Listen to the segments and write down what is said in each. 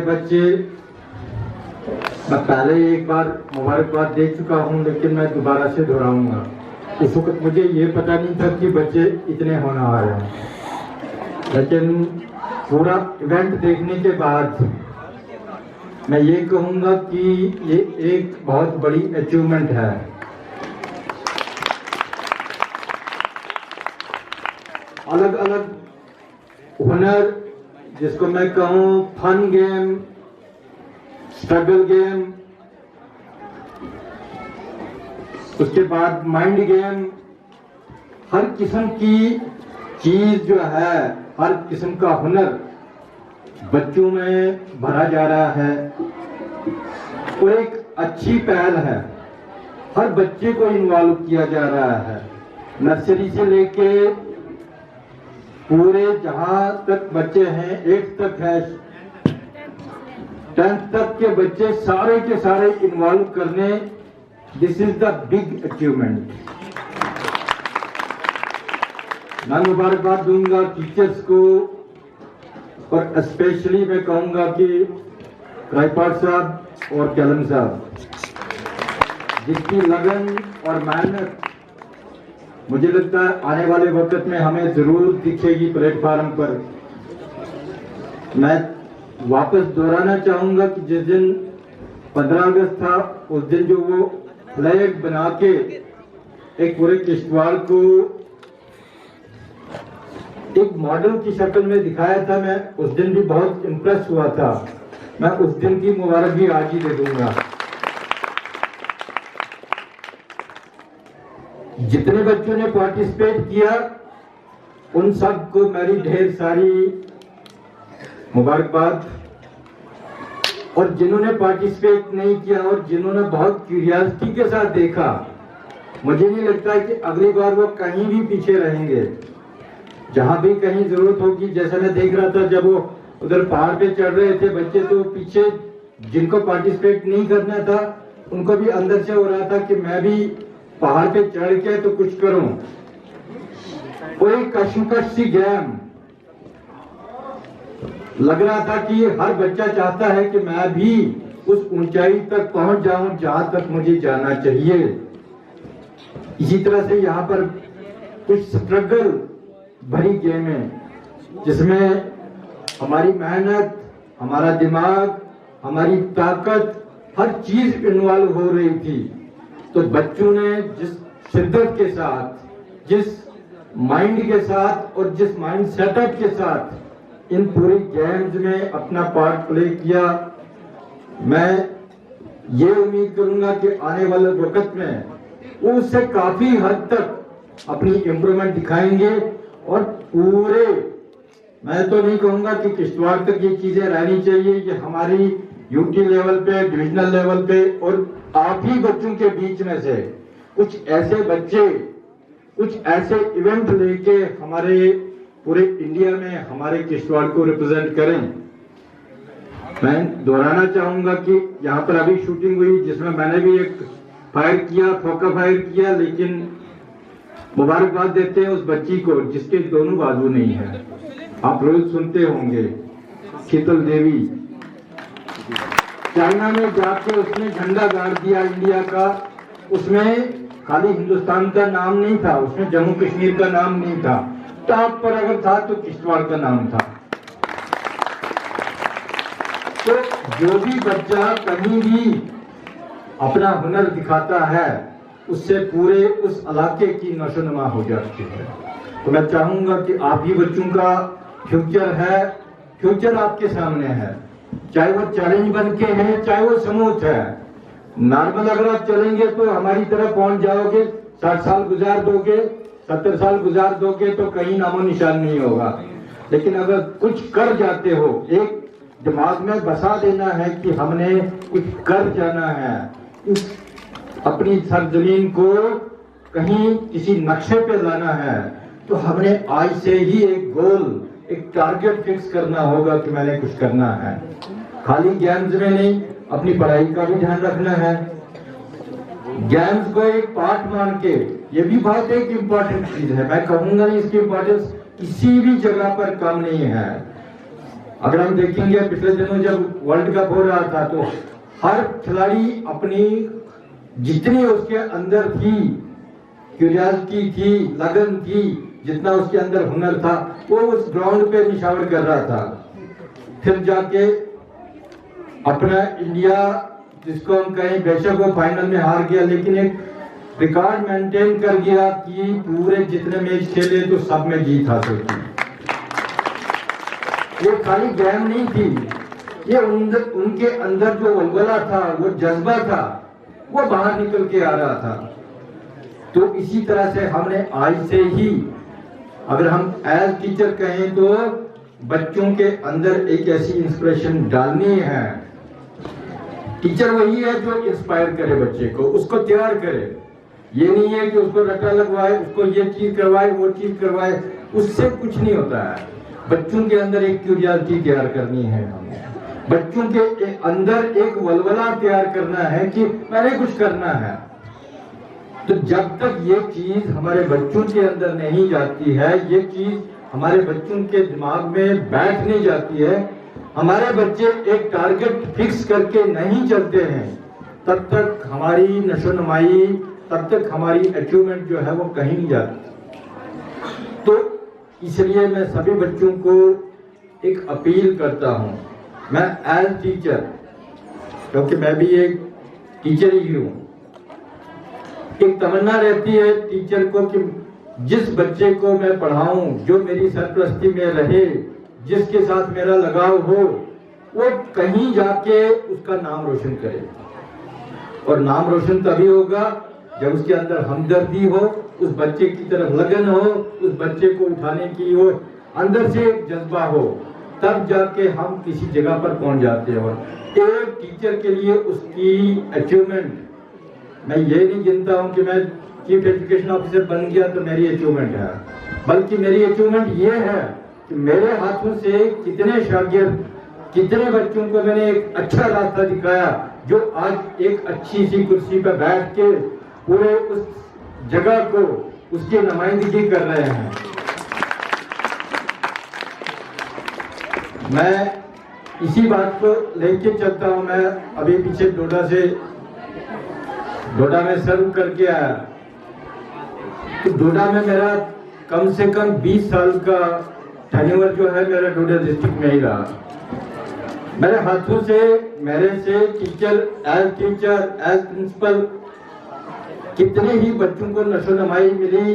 बच्चे मैं पहले एक बार मुबारकबाद दे चुका हूं, लेकिन मैं दोबारा से दोहराऊंगा। उस वक्त मुझे ये पता नहीं था कि बच्चे इतने होने आ रहे हैं, लेकिन पूरा इवेंट देखने के बाद मैं ये कहूँगा कि ये एक बहुत बड़ी अचीवमेंट है। अलग अलग हुनर, जिसको मैं कहूँ फन गेम, स्ट्रगल गेम, उसके बाद माइंड गेम, हर किस्म की चीज जो है, हर किस्म का हुनर बच्चों में भरा जा रहा है और एक अच्छी पहल है। हर बच्चे को इन्वॉल्व किया जा रहा है, नर्सरी से लेके पूरे जहां तक बच्चे हैं, 8 तक है, 10th तक के बच्चे सारे के सारे इन्वॉल्व करने, this is the big achievement. मैं मुबारकबाद दूंगा टीचर्स को, और स्पेशली मैं कहूंगा कि रायपाट साहब और कैलम साहब, जिसकी लगन और मेहनत मुझे लगता है आने वाले वक्त में हमें जरूर दिखेगी प्लेटफार्म पर। मैं वापस दोहराना चाहूंगा कि जिस दिन 15 अगस्त था, उस दिन जो वो फ्लैग बना के एक पूरे किश्तवाड़ को एक मॉडल की शक्ल में दिखाया था, मैं उस दिन भी बहुत इम्प्रेस हुआ था। मैं उस दिन की मुबारक भी आज ही दे दूंगा। जितने बच्चों ने पार्टिसिपेट किया उन सबको मेरी ढेर सारी मुबारकबाद, और जिन्होंने पार्टिसिपेट नहीं किया और जिन्होंने बहुत क्यूरियोसिटी के साथ देखा, मुझे नहीं लगता है कि अगली बार वो कहीं भी पीछे रहेंगे। जहां भी कहीं जरूरत होगी, जैसे मैं देख रहा था जब वो उधर पहाड़ पे चढ़ रहे थे बच्चे, तो पीछे जिनको पार्टिसिपेट नहीं करना था उनको भी अंदर से हो रहा था कि मैं भी पहाड़ पे चढ़ के तो कुछ करूं। कोई कश्मकश सी गेम लग रहा था कि हर बच्चा चाहता है कि मैं भी उस ऊंचाई तक पहुंच जाऊं जहां तक मुझे जाना चाहिए। इसी तरह से यहाँ पर कुछ स्ट्रगल भरी गेम है, जिसमें हमारी मेहनत, हमारा दिमाग, हमारी ताकत, हर चीज इन्वॉल्व हो रही थी। तो बच्चों ने जिस शिद्दत के साथ, जिस माइंड के साथ और जिस माइंड सेटअप के साथ इन पूरी गेम्स में अपना पार्ट प्ले किया, मैं ये उम्मीद करूंगा कि आने वाले वक्त में उससे काफी हद तक अपनी इम्प्रूवमेंट दिखाएंगे। और पूरे, मैं तो नहीं कहूंगा कि किश्तवाड़ तक ये चीजें रहनी चाहिए, ये हमारी यूटी लेवल पे, डिविजनल लेवल पे, और आप ही बच्चों के बीच में से कुछ ऐसे बच्चे, कुछ ऐसे इवेंट लेके हमारे पूरे इंडिया में हमारे किश्तवाड़ को रिप्रेजेंट करें। मैं दोहराना चाहूंगा कि यहाँ पर अभी शूटिंग हुई, जिसमें मैंने भी एक फायर किया, फोका फायर किया, लेकिन मुबारकबाद देते हैं उस बच्ची को जिसके दोनों बाजू नहीं है। आप रोज सुनते होंगे, शीतल देवी, चाइना में जाके उसने झंडा गाड़ दिया इंडिया का। उसमें खाली हिंदुस्तान का नाम नहीं था, उसमें जम्मू कश्मीर का नाम नहीं था, टॉप पर अगर था तो किश्तवाड़ का नाम था। तो जो भी बच्चा कहीं भी अपना हुनर दिखाता है, उससे पूरे उस इलाके की नशोनुमा हो जाती है। तो मैं चाहूंगा कि आप ही बच्चों का फ्यूचर है, फ्यूचर आपके सामने है, चाहे वो चैलेंज बन के है, चाहे वो स्मूथ है। नॉर्मल अगर आप चलेंगे तो हमारी तरफ पहुंच जाओगे, 60 साल गुजार दोगे, 70 साल गुजार दोगे तो कहीं नामो निशान नहीं होगा। लेकिन अगर कुछ कर जाते हो, एक दिमाग में बसा देना है कि हमने कुछ कर जाना है, इस अपनी सरजमीन को कहीं किसी नक्शे पे लाना है, तो हमने आज से ही एक गोल, एक टारगेट फिक्स करना होगा कि मैंने कुछ करना है। खाली गेम्स में नहीं, अपनी पढ़ाई का भी ध्यान रखना है। गेम्स को एक पार्ट मान के, ये भी बहुत एक इम्पोर्टेंट चीज है। मैं कहूंगा नहीं इसकी इम्पोर्टेंस किसी भी जगह पर कम नहीं है। अगर हम देखेंगे पिछले दिनों जब वर्ल्ड कप हो रहा था तो हर खिलाड़ी अपनी जितनी उसके अंदर थी, क्यूरियोसिटी थी, लगन थी, जितना उसके अंदर हुनर था, वो उस ग्राउंड पे निछावर कर रहा था। फिर जाके अपना इंडिया, जिसको हम कहें बेशक वो फाइनल में हार गया, लेकिन एक रिकॉर्ड मेंटेन कर गया कि पूरे जितने मैच खेले तो सब में जीत हासिल की। ये खाली गेम नहीं थी, ये उनके अंदर जो वलवला था, वो जज्बा था, वो बाहर निकल के आ रहा था। तो इसी तरह से हमने आज से ही, अगर हम एज टीचर कहें तो बच्चों के अंदर एक ऐसी इंस्पिरेशन डालनी है। टीचर वही है जो इंस्पायर करे बच्चे को, उसको तैयार करे। ये नहीं है कि उसको रट्टा लगवाए, उसको ये चीज करवाए, वो चीज करवाए, उससे कुछ नहीं होता है। बच्चों के अंदर एक क्यूरियोसिटी तैयार करनी है हमें, बच्चों के अंदर एक वलवला तैयार करना है कि मैंने कुछ करना है। तो जब तक ये चीज हमारे बच्चों के अंदर नहीं जाती है, ये चीज हमारे बच्चों के दिमाग में बैठ नहीं जाती है, हमारे बच्चे एक टारगेट फिक्स करके नहीं चलते हैं, तब तक हमारी नशोनुमाई, तब तक हमारी अचीवमेंट जो है वो कहीं नहीं जाती। तो इसलिए मैं सभी बच्चों को एक अपील करता हूं, मैं एज टीचर, क्योंकि मैं भी एक टीचर ही हूं, एक तमन्ना रहती है टीचर को कि जिस बच्चे को मैं पढ़ाऊं, जो मेरी सरपरस्ती में रहे, जिसके साथ मेरा लगाव हो, वो कहीं जाके उसका नाम रोशन करे। और नाम रोशन तभी होगा जब उसके अंदर हमदर्दी हो, उस बच्चे की तरफ लगन हो, उस बच्चे को उठाने की हो, अंदर से एक जज्बा हो, तब जाके हम किसी जगह पर पहुंच जाते हैं। एक टीचर के लिए उसकी अचीवमेंट, मैं ये नहीं गिनता हूं कि मैं चीफ एजुकेशन ऑफिसर बन गया तो मेरी अचीवमेंट है, बल्कि मेरी अचीवमेंट ये है कि मेरे हाथों से कितने शागिर्द, कितने बच्चों को मैंने एक अच्छा रास्ता दिखाया, जो आज एक अच्छी सी कुर्सी पर बैठ के पूरे उस जगह को, उसकी नुमाइंदगी कर रहे हैं। मैं इसी बात को लेके चलता हूं। मैं अभी पीछे डोडा में सर्व करके आया, तो डोडा में मेरा कम से कम 20 साल का टेन्योर जो है मेरा डोडा डिस्ट्रिक्ट में ही रहा। मेरे हाथों से, मेरे से टीचर, एज प्रिंसिपल, कितने ही बच्चों को नशोनुमाई मिली,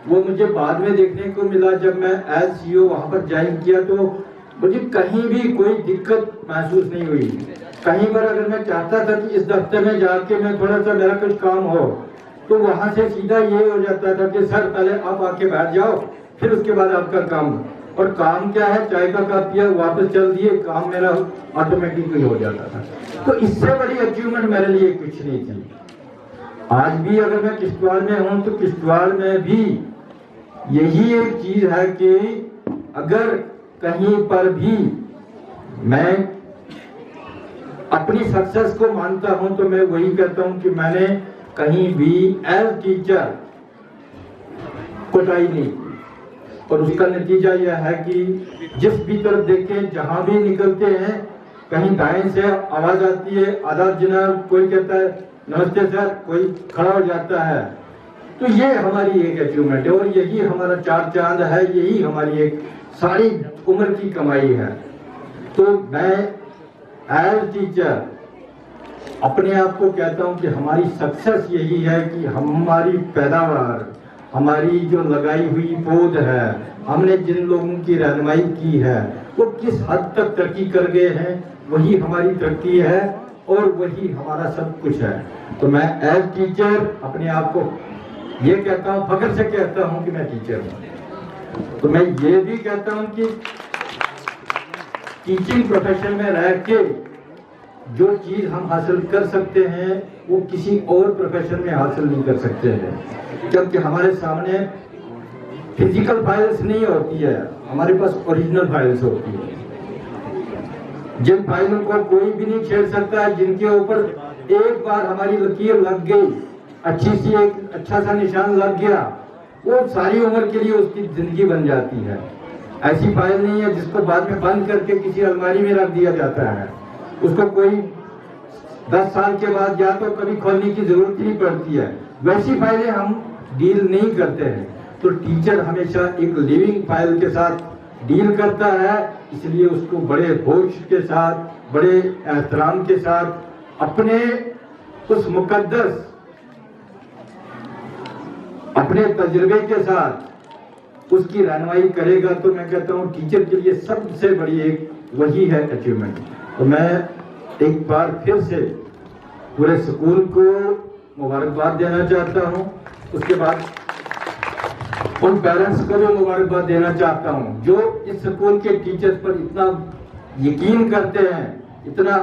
वो मुझे बाद में देखने को मिला। जब मैं एज सीईओ वहां पर ज्वाइन किया तो मुझे कहीं भी कोई दिक्कत महसूस नहीं हुई। कहीं पर अगर मैं चाहता था कि इस दफ्तर में जाके मैं थोड़ा सा मेरा कुछ काम हो, तो वहां से सीधा ये हो जाता था कि सर पहले आप आके बैठ जाओ, फिर उसके बाद आपका काम। और काम क्या है, चाय का कप पिया, वापस चल दिए, काम मेरा ऑटोमेटिकली हो जाता था। तो इससे बड़ी अचीवमेंट मेरे लिए कुछ नहीं थी। आज भी अगर मैं किश्तवाड़ में हूं तो किश्तवाड़ में भी यही एक चीज है कि अगर कहीं पर भी मैं अपनी सक्सेस को मानता हूं तो मैं वही कहता हूं कि मैंने कहीं भी एज टीचर कोताही नहीं की। और उसका नतीजा यह है कि जिस भी तरफ देखें, जहां भी निकलते हैं, कहीं दाएं से आवाज आती है, आदाब जनाब, कोई कहता है नमस्ते सर, कोई खड़ा हो जाता है। तो ये हमारी एक अचीवमेंट है और यही हमारा चार चांद है, यही हमारी एक सारी उम्र की कमाई है। तो मैं एज टीचर अपने आप को कहता हूं कि हमारी सक्सेस यही है कि हमारी पैदावार, हमारी जो लगाई हुई पौध है, हमने जिन लोगों की रहनुमाई की है, वो किस हद तक तरक्की कर गए हैं, वही हमारी तरक्की है और वही हमारा सब कुछ है। तो मैं एज टीचर अपने आप को ये कहता हूँ, फख्र से कहता हूँ कि मैं टीचर हूँ। तो मैं ये भी कहता हूँ कि टीचिंग प्रोफेशन में रह के जो चीज हम हासिल कर सकते हैं वो किसी और प्रोफेशन में हासिल नहीं कर सकते हैं, क्योंकि हमारे सामने फिजिकल फाइल्स नहीं होती है, हमारे पास ओरिजिनल फाइल्स होती है, जिन फाइलों को कोई भी नहीं छेड़ सकता है, जिनके ऊपर एक बार हमारी लकीर लग गई, अच्छी सी एक अच्छा सा निशान लग गया, वो सारी उम्र के लिए उसकी जिंदगी बन जाती है। ऐसी फाइल नहीं है जिसको बाद में बंद करके किसी अलमारी में रख दिया जाता है। उसको कोई 10 साल के बाद या तो कभी खोलने की जरूरत ही नहीं पड़ती है। वैसी फाइलें हम डील नहीं करते हैं। तो टीचर हमेशा एक लिविंग फाइल के साथ डील करता है, इसलिए उसको बड़े होश के साथ, बड़े एहतराम के साथ, अपने उस मुकद्दस अपने तजुर्बे के साथ उसकी रहनुमाई करेगा। तो मैं कहता हूँ टीचर के लिए सबसे बड़ी एक वही है अचीवमेंट। तो मैं एक बार फिर से पूरे स्कूल को मुबारकबाद देना चाहता हूँ। उसके बाद उन पेरेंट्स को भी मुबारकबाद देना चाहता हूँ जो इस स्कूल के टीचर्स पर इतना यकीन करते हैं, इतना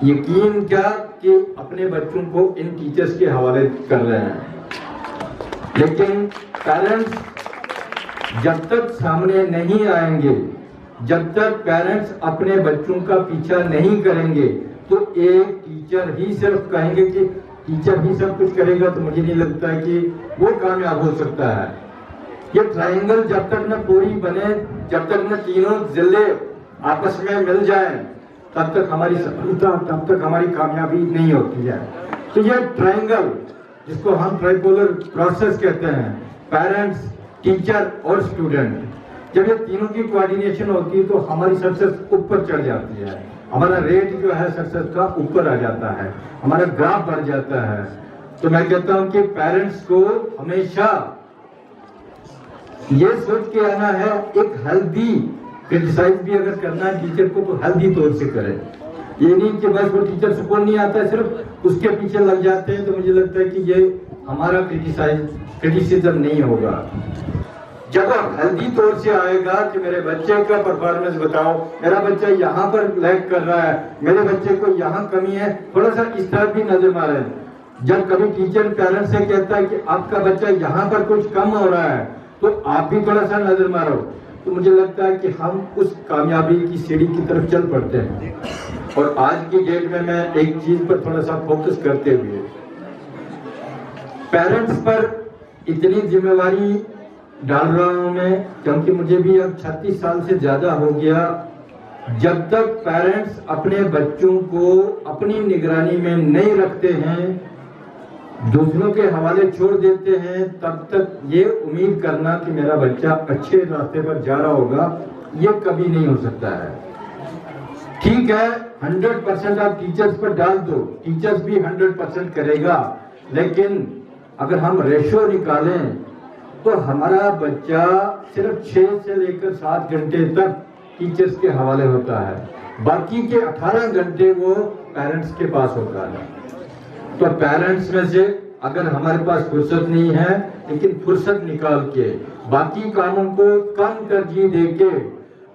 यकीन क्या कि अपने बच्चों को इन टीचर्स के हवाले कर रहे हैं। लेकिन पेरेंट्स जब तक सामने नहीं आएंगे, जब तक पेरेंट्स अपने बच्चों का पीछा नहीं करेंगे, तो एक टीचर ही सिर्फ कहेंगे कि टीचर ही सब कुछ करेगा, तो मुझे नहीं लगता है कि वो कामयाब हो सकता है। ये ट्रायंगल जब तक न पूरी बने, जब तक न तीनों जिले आपस में मिल जाएं, तब तक हमारी सफलता, तब तक हमारी कामयाबी नहीं होती है। तो ये ट्रायंगल जिसको हम ट्राइपोलर प्रोसेस कहते हैं, पेरेंट्स, टीचर और स्टूडेंट, जब ये तीनों की कोऑर्डिनेशन होती है तो हमारी सक्सेस ऊपर चढ़ जाती है। हमारा रेट जो है सक्सेस का ऊपर आ जाता है, हमारा ग्राफ बढ़ जाता है। तो मैं कहता हूं कि पेरेंट्स को हमेशा ये सोच के आना है, एक हेल्दी क्रिटिसाइज भी अगर करना है टीचर को तो हेल्दी तौर से करें। ये नहीं कि बस वो टीचर स्कूल नहीं आता है सिर्फ उसके पीछे लग जाते हैं। तो मुझे लगता है कि ये हमारा क्रिटिसिज्म नहीं होगा। जब हेल्दी तौर से आएगा कि मेरे बच्चे का परफॉर्मेंस बताओ, मेरा बच्चा यहाँ पर लैग कर रहा है, मेरे बच्चे को यहाँ कमी है, थोड़ा सा इस तरफ भी नजर मारे। जब कभी टीचर पेरेंट्स से कहता है कि आपका बच्चा यहाँ पर कुछ कम हो रहा है, तो आप भी थोड़ा सा नजर मारो, तो मुझे लगता है कि हम उस कामयाबी की सीढ़ी की तरफ चल पड़ते हैं। और आज की डेट में मैं एक चीज पर थोड़ा सा फोकस करते हुए, पेरेंट्स पर इतनी जिम्मेवारी डाल रहा हूं मैं, क्योंकि मुझे भी अब 36 साल से ज्यादा हो गया। जब तक पेरेंट्स अपने बच्चों को अपनी निगरानी में नहीं रखते हैं, दूसरों के हवाले छोड़ देते हैं, तब तक ये उम्मीद करना कि मेरा बच्चा अच्छे रास्ते पर जा रहा होगा, ये कभी नहीं हो सकता है। ठीक है, 100% आप टीचर्स पर डाल दो, टीचर्स भी 100% करेगा, लेकिन अगर हम रेशो निकालें तो हमारा बच्चा सिर्फ 6 से लेकर 7 घंटे तक टीचर्स के हवाले होता है, बाकी के 18 घंटे वो पेरेंट्स के पास होता है। तो पेरेंट्स में से अगर हमारे पास फुर्सत नहीं है, लेकिन फुर्सत निकाल के बाकी कामों को कम तरजीह देके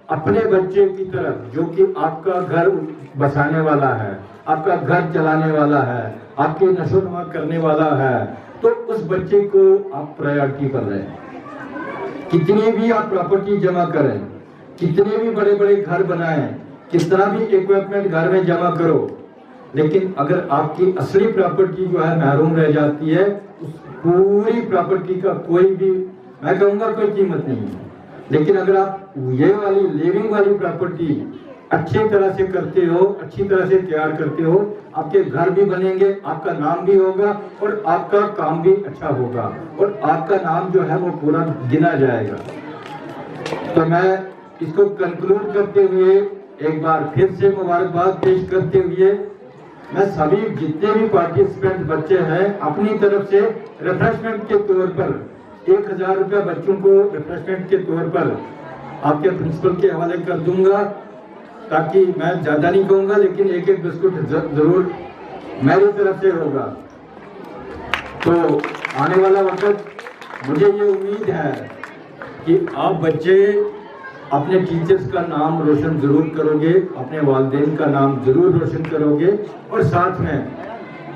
अपने बच्चे की तरफ, जो कि आपका घर बसाने वाला है, आपका घर चलाने वाला है, आपकी नशोनुमा करने वाला है, तो उस बच्चे को आप प्रायोरिटी कर रहे हैं। कितनी भी आप प्रॉपर्टी जमा करें, कितने भी बड़े बड़े घर बनाएं, कितना भी इक्विपमेंट घर में जमा करो, लेकिन अगर आपकी असली प्रॉपर्टी जो है महरूम रह जाती है, उस पूरी प्रॉपर्टी का कोई भी, मैं कहूँगा, कोई कीमत नहीं है। लेकिन अगर आप ये वाली लिविंग वाली प्रॉपर्टी अच्छी तरह से करते हो, अच्छी तरह से तैयार करते हो, आपके घर भी बनेंगे, आपका नाम भी होगा और आपका काम भी अच्छा होगा और आपका नाम जो है वो पूरा गिना जाएगा। तो मैं इसको कंक्लूड करते हुए एक बार फिर से मुबारकबाद पेश करते हुए, मैं सभी जितने भी पार्टिसिपेंट बच्चे हैं अपनी तरफ से रिफ्रेशमेंट के तौर पर 1000 रुपया बच्चों को रिफ्रेशमेंट के तौर पर आपके प्रिंसिपल के हवाले कर दूंगा, ताकि मैं ज्यादा नहीं कहूंगा, लेकिन एक एक बिस्कुट जरूर मेरी तरफ से होगा। तो आने वाला वक्त मुझे ये उम्मीद है कि आप बच्चे अपने टीचर्स का नाम रोशन जरूर करोगे, अपने वालिदैन का नाम जरूर रोशन करोगे, और साथ में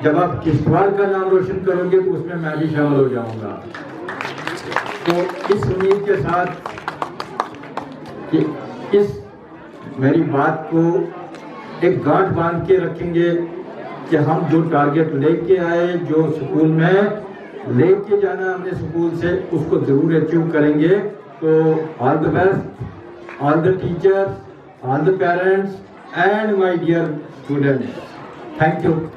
जब आप किश्तवाड़ का नाम रोशन करोगे तो उसमें मैं भी शामिल हो जाऊंगा। तो इस उम्मीद के साथ कि इस मेरी बात को एक गांठ बांध के रखेंगे कि हम जो टारगेट लेके आए, जो स्कूल में लेके जाना हमने स्कूल से, उसको जरूर अचीव करेंगे। तो So all the best, all the teachers, all the parents and my dear students. Thank you.